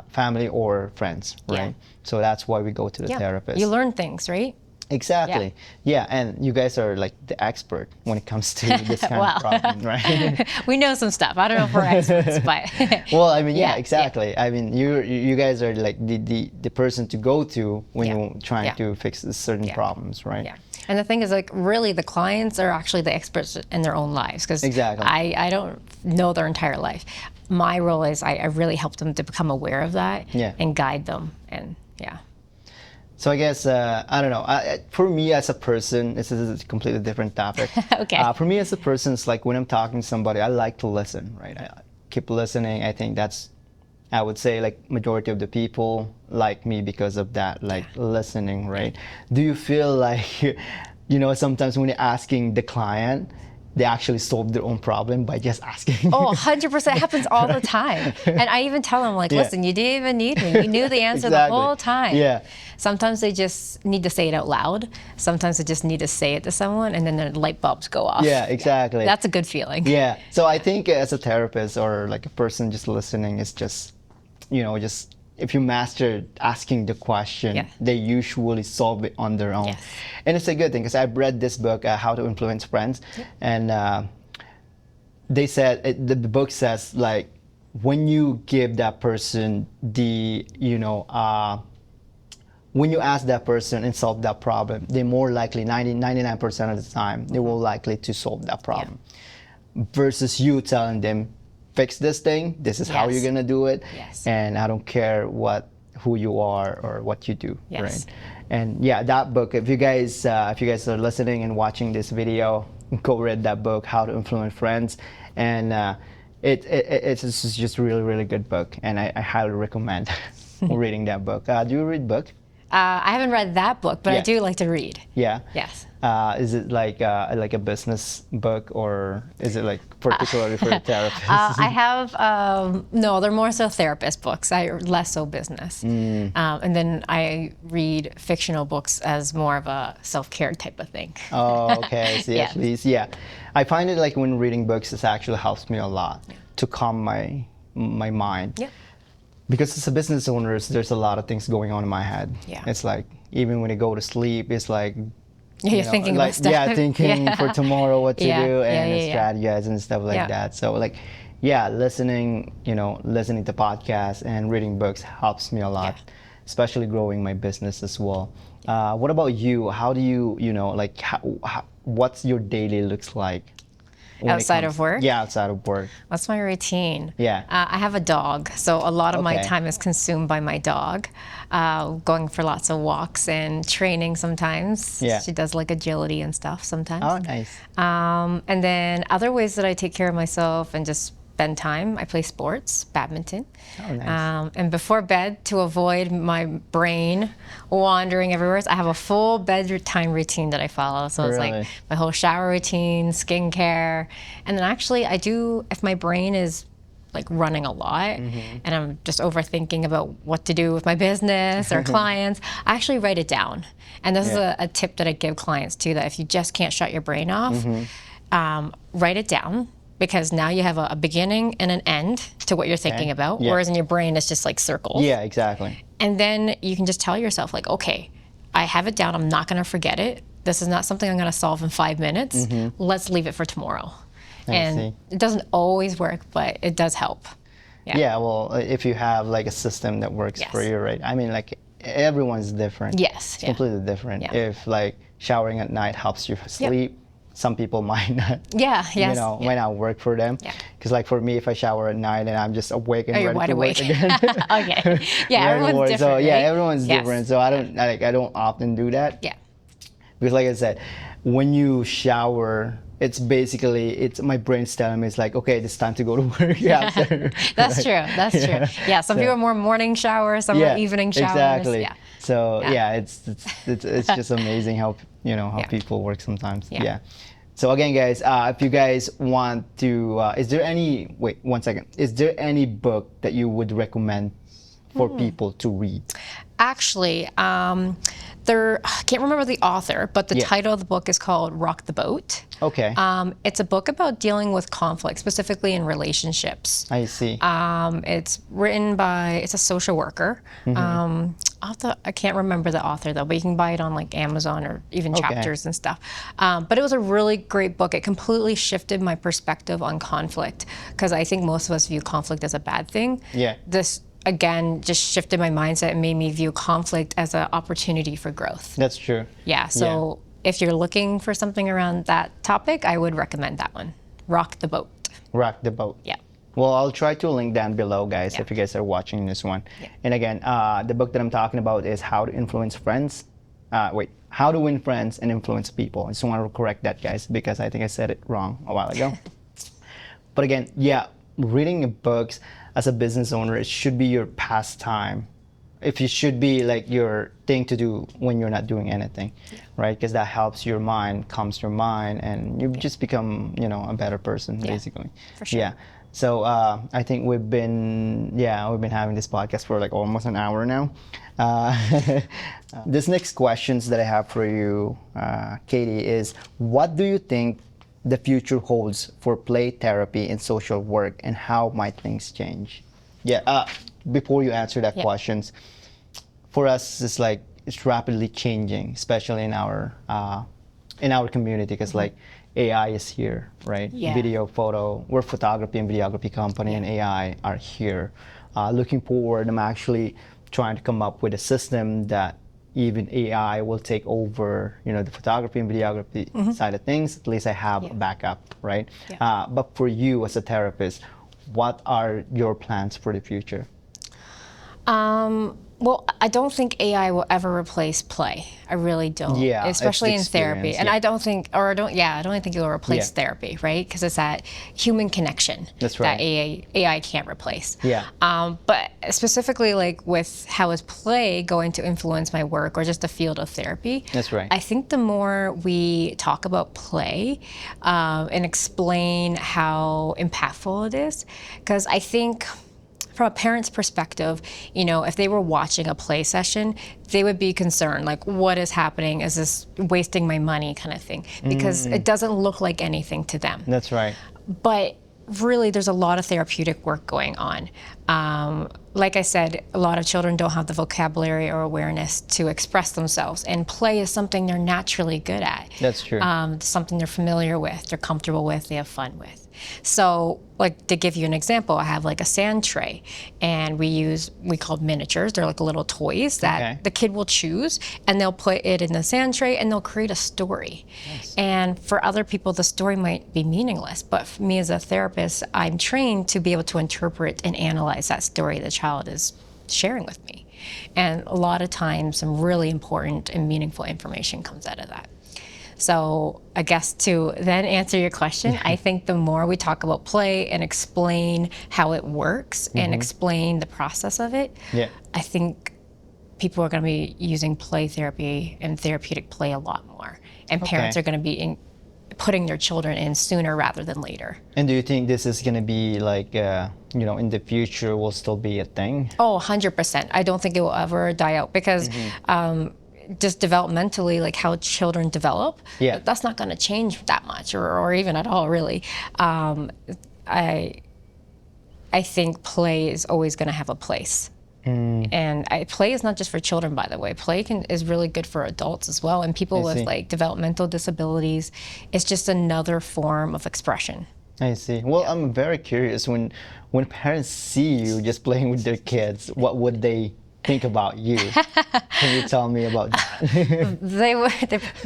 family or friends, right? So that's why we go to the therapist. You learn things, right? Exactly. Yeah, and you guys are like the expert when it comes to this kind of problem, right? We know some stuff. I don't know if we're experts, but well, I mean, yeah, exactly. I mean, you guys are like the person to go to when you're trying to fix certain problems, right? Yeah. And the thing is, like, really, the clients are actually the experts in their own lives, because I don't know their entire life. My role is I really help them to become aware of that and guide them, and So I guess, I don't know, for me as a person, this is a completely different topic. Okay. For me as a person, it's like when I'm talking to somebody, I like to listen, right? I keep listening. I think that's, I would say, like majority of the people like me because of that, like listening, right? Do you feel like, sometimes when you're asking the client, they actually solve their own problem by just asking? Oh, 100%. It happens all the time. And I even tell them, like, listen, you didn't even need me. You knew the answer the whole time. Yeah. Sometimes they just need to say it out loud. Sometimes they just need to say it to someone, and then their light bulbs go off. Yeah, exactly. That's a good feeling. Yeah. So I think as a therapist or like a person just listening is just, just if you master asking the question, they usually solve it on their own. Yes. And it's a good thing, because I've read this book, How to Influence Friends, and they said, the book says, like, when you give that person the, when you ask that person and solve that problem, they're more likely, 99% of the time, they will likely to solve that problem. Versus you telling them, fix this thing, this is how you're gonna do it, and I don't care who you are or what you do, right? And that book, if you guys are listening and watching this video, go read that book, How to Influence Friends, and it's just really, really good book, and I highly recommend reading that book. Do you read book? I haven't read that book, but I do like to read. Yeah. Yes. Is it like a business book, or is it like particularly for a therapist? I have no, they're more so therapist books. Less so business. And then I read fictional books as more of a self-care type of thing. Oh, okay. See, at least, I find it like when reading books, it actually helps me a lot to calm my mind. Yeah. Because as a business owner, there's a lot of things going on in my head. Yeah. It's like, even when I go to sleep, it's like, you're thinking like, about stuff. Yeah, thinking for tomorrow what to do and strategize and stuff like that. So like, listening, listening to podcasts and reading books helps me a lot, especially growing my business as well. What about you? How do you, what's your daily looks like? Outside of work? Yeah, outside of work. What's my routine? Yeah. I have a dog, so a lot of my time is consumed by my dog, going for lots of walks and training sometimes. Yeah. She does like agility and stuff sometimes. Oh, nice. And then other ways that I take care of myself and just spend time. I play sports, badminton. Oh, nice. And before bed, to avoid my brain wandering everywhere, I have a full bedtime routine that I follow. So it's Really? like my whole shower routine, skincare. And then actually I do, if my brain is like running a lot and I'm just overthinking about what to do with my business or clients, I actually write it down. And this is a tip that I give clients too, that if you just can't shut your brain off, write it down, because now you have a beginning and an end to what you're thinking about, whereas in your brain it's just like circles. Yeah, exactly. And then you can just tell yourself like, okay, I have it down, I'm not gonna forget it. This is not something I'm gonna solve in 5 minutes. Let's leave it for tomorrow. And it doesn't always work, but it does help. Yeah, well, if you have like a system that works for you, right? I mean, like everyone's different. Yes. It's completely different. If like showering at night helps you sleep, some people might not. Might not work for them. Because like for me, if I shower at night and I'm just awake and ready to work again. Okay. Yeah, everyone's different. So right? everyone's different. So I don't often do that. Yeah. Because like I said, when you shower, it's basically, my brain's telling me, it's like, okay, it's time to go to work. That's true. That's true. Yeah, some people are more morning showers, some are evening showers. Exactly. Yeah. So it's just amazing how people work sometimes. Yeah. So again, guys, if you guys want to, is there any book that you would recommend for people to read? Actually, I can't remember the author, but the title of the book is called Rock the Boat. Okay. It's a book about dealing with conflict, specifically in relationships. I see. It's written by, it's a social worker. I can't remember the author though, but you can buy it on like Amazon or even Chapters and stuff. But it was a really great book. It completely shifted my perspective on conflict, because I think most of us view conflict as a bad thing. Yeah. This, again, just shifted my mindset and made me view conflict as an opportunity for growth. That's true. Yeah, so if you're looking for something around that topic, I would recommend that one. Rock the Boat. Rock the Boat. Yeah. Well, I'll try to link down below, guys, if you guys are watching this one. And again, the book that I'm talking about is How to Influence Friends. How to Win Friends and Influence People. I just want to correct that, guys, because I think I said it wrong a while ago. But again, reading books as a business owner, it should be your pastime. It should be like your thing to do when you're not doing anything, right? Because that helps your mind, calms your mind, and you just become, a better person, basically. For sure. Yeah. So I think we've been having this podcast for like almost an hour now. This next questions that I have for you, Katie, is what do you think the future holds for play therapy and social work, and how might things change? Before you answer that questions, for us, it's rapidly changing, especially in our community, because like AI is here, right? Video, photo, we're a photography and videography company, and AI are here. Looking forward, I'm actually trying to come up with a system that even AI will take over, the photography and videography side of things. At least I have a backup, right? But for you as a therapist, what are your plans for the future? Well, I don't think AI will ever replace play. I really don't. Yeah, especially in therapy. And I don't think it will replace therapy, right? Because it's that human connection that AI can't replace. But specifically, like with how is play going to influence my work or just the field of therapy? That's right. I think the more we talk about play and explain how impactful it is, because I think from a parent's perspective, if they were watching a play session, they would be concerned, like, what is happening? Is this wasting my money kind of thing? Because it doesn't look like anything to them. That's right. But really, there's a lot of therapeutic work going on. Like I said, a lot of children don't have the vocabulary or awareness to express themselves, and play is something they're naturally good at. That's true. Something they're familiar with, they're comfortable with, they have fun with. So, like, to give you an example, I have like a sand tray, and we call miniatures. They're like little toys that the kid will choose, and they'll put it in the sand tray, and they'll create a story. Nice. And for other people, the story might be meaningless, but for me as a therapist, I'm trained to be able to interpret and analyze that story the child is sharing with me. And a lot of times, some really important and meaningful information comes out of that. So I guess to then answer your question, I think the more we talk about play and explain how it works and explain the process of it, I think people are going to be using play therapy and therapeutic play a lot more. And parents are going to be putting their children in sooner rather than later. And do you think this is going to be like, in the future will still be a thing? Oh, 100%. I don't think it will ever die out because just developmentally, like how children develop, that's not going to change that much or even at all, really. I think play is always going to have a place. And play is not just for children, by the way. Play is really good for adults as well, and people with like developmental disabilities. It's just another form of expression. I see. Well, I'm very curious when parents see you just playing with their kids, what would they think about you? Can you tell me about that? They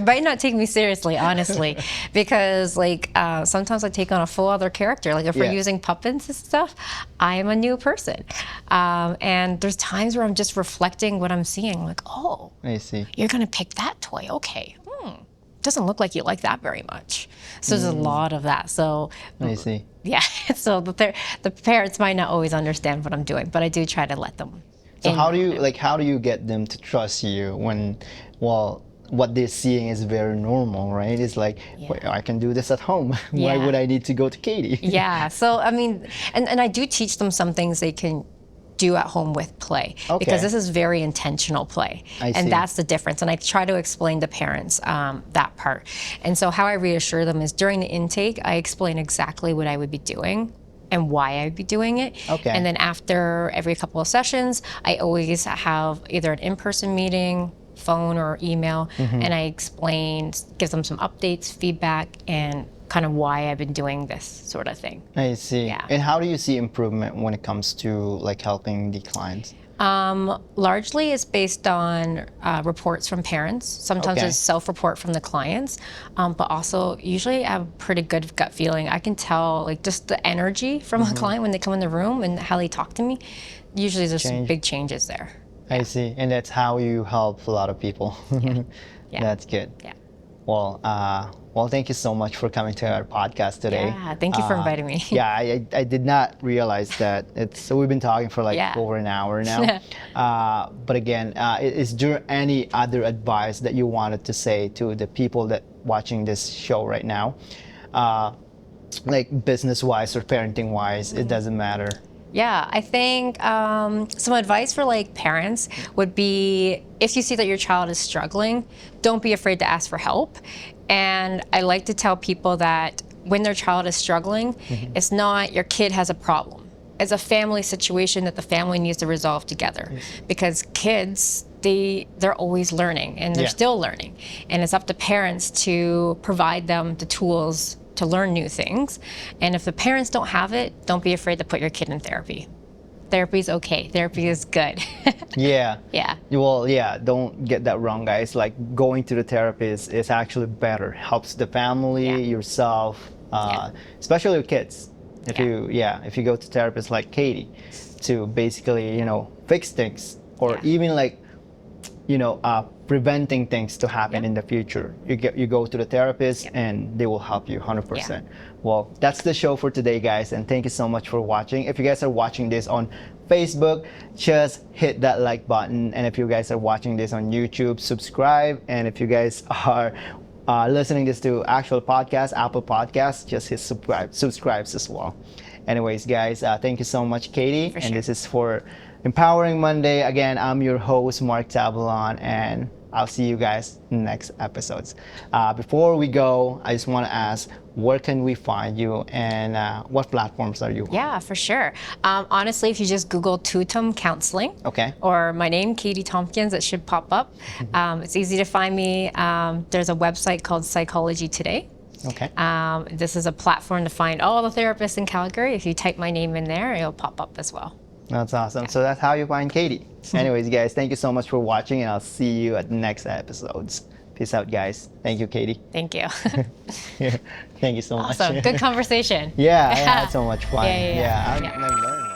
might not take me seriously, honestly, because like sometimes I take on a full other character. Like if we're using puppets and stuff, I am a new person. And there's times where I'm just reflecting what I'm seeing, like, oh, I see. You're gonna pick that toy, okay? Doesn't look like you like that very much. So there's a lot of that. So I see. Yeah. So the parents might not always understand what I'm doing, but I do try to let them. So how do you get them to trust you when, what they're seeing is very normal, right? It's like, well, I can do this at home. Why would I need to go to Katie? Yeah. So I mean, and I do teach them some things they can do at home with play because this is very intentional play, and that's the difference. And I try to explain to parents that part. And so how I reassure them is during the intake, I explain exactly what I would be doing and why I'd be doing it. And then after every couple of sessions, I always have either an in-person meeting, phone or email, and I explain, give them some updates, feedback, and kind of why I've been doing this sort of thing. I see. Yeah. And how do you see improvement when it comes to like helping the clients? Largely it's based on reports from parents. Sometimes it's self-report from the clients, but also usually I have a pretty good gut feeling. I can tell like just the energy from a client when they come in the room and how they talk to me. Usually there's some big changes there. I see. And that's how you help a lot of people. That's good. Yeah. Well, thank you so much for coming to our podcast today. Yeah, thank you for inviting me. I did not realize that so we've been talking for like over an hour now. But again, is there any other advice that you wanted to say to the people that watching this show right now? Like business-wise or parenting-wise, it doesn't matter. Yeah, I think some advice for like parents would be if you see that your child is struggling, don't be afraid to ask for help. And I like to tell people that when their child is struggling, it's not your kid has a problem. It's a family situation that the family needs to resolve together. Because kids, they're always learning and they're still learning. And it's up to parents to provide them the tools to learn new things. And if the parents don't have it, don't be afraid to put your kid in therapy. Therapy is okay. Therapy is good. Yeah. Well, don't get that wrong, guys. Like going to the therapist is actually better. Helps the family, yourself, especially with kids. If you go to therapists like Katie to basically, fix things or even like, preventing things to happen in the future. You go to the therapist and they will help you 100%. Well, that's the show for today, guys, and thank you so much for watching. If you guys are watching this on Facebook, just hit that like button, and if you guys are watching this on YouTube, subscribe, and if you guys are listening this to actual podcast, Apple Podcasts, just hit subscribes as well. Anyways, guys, thank you so much, Katie, and this is for Empowering Monday. Again, I'm your host, Mark Tabalon, and I'll see you guys in the next episodes. Before we go, I just want to ask, where can we find you and what platforms are you on? Yeah, for sure. Honestly, if you just Google Tutum Counseling or my name, Katie Tompkins, it should pop up. It's easy to find me. There's a website called Psychology Today. This is a platform to find all the therapists in Calgary. If you type my name in there, it'll pop up as well. That's awesome. So that's how you find Katie. Anyways, guys, thank you so much for watching, and I'll see you at the next episodes. Peace out, guys. Thank you, Katie. Thank you. Thank you so much. Awesome. Good conversation. I had so much fun. I've learned.